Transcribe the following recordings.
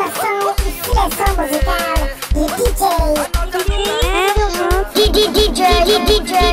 animação e seleção musical de DJ.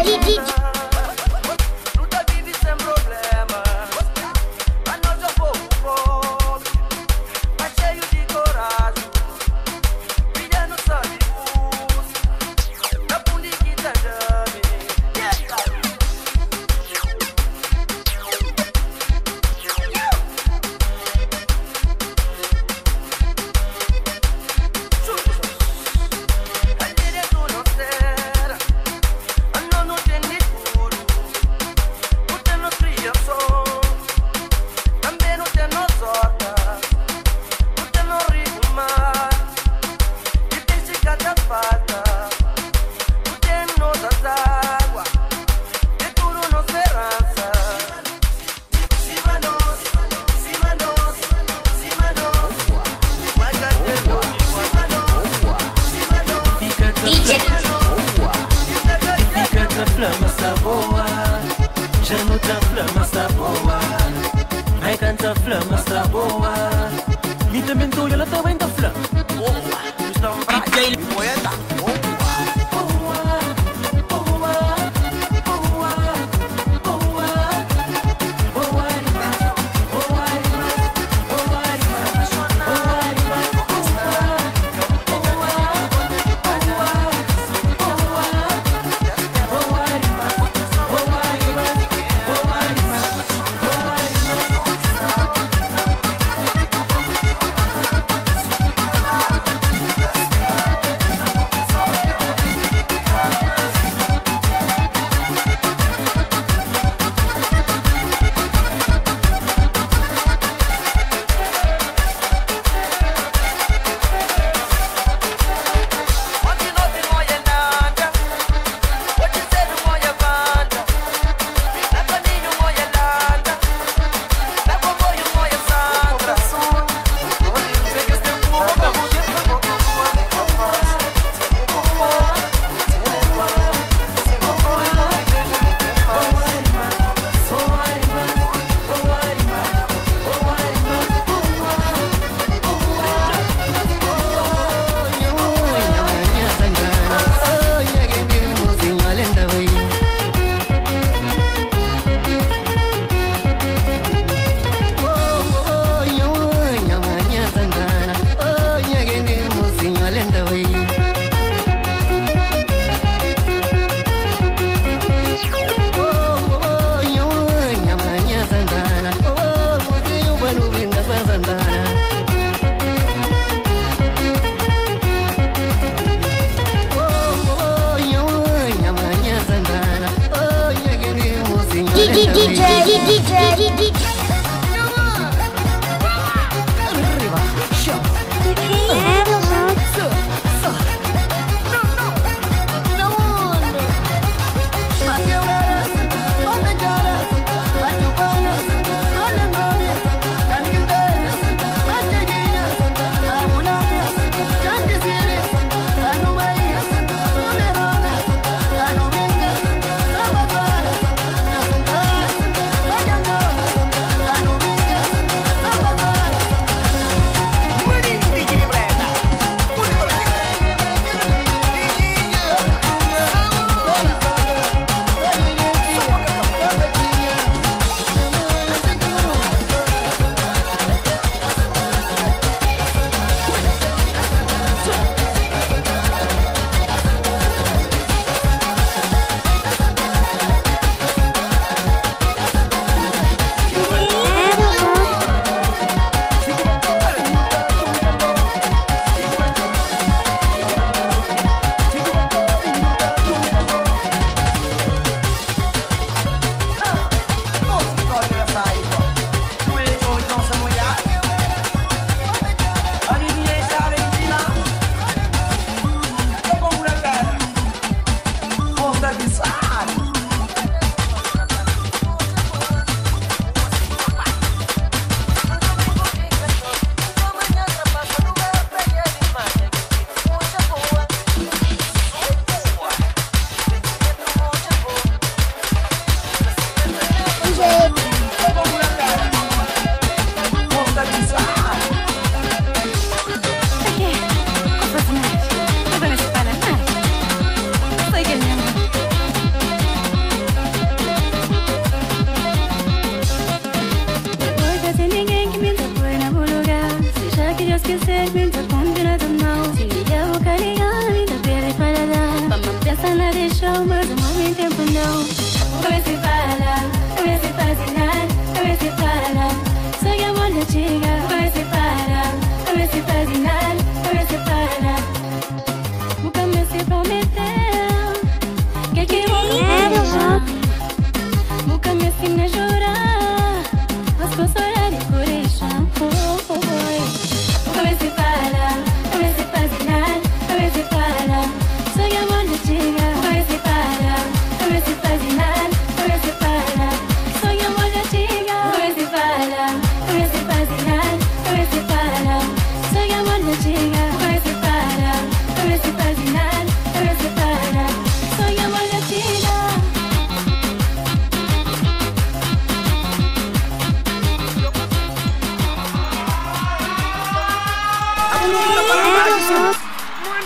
esquecer, me tá combinado não. Se eu vou carregar, me dá pele para dar. Vamos pensar na deixou, mas ao mesmo tempo não. Come se fala, come se fascinar, come se fala. Só que amor não chega, come se para, come se fascinar, come se para. Nunca me se prometeu que vou deixar. Nunca me ensina a jurar, mas posso orar e coragem. Come se fala, come se fascinar, come se fala. Só que amor não chega, come se para, come se fascinar, come se para. Só que amor não chega, come se fala, come se fascinar, come se para. Só que amor não chega, come se para, come se fascinar, come se para. Só que amor não chega. Moi,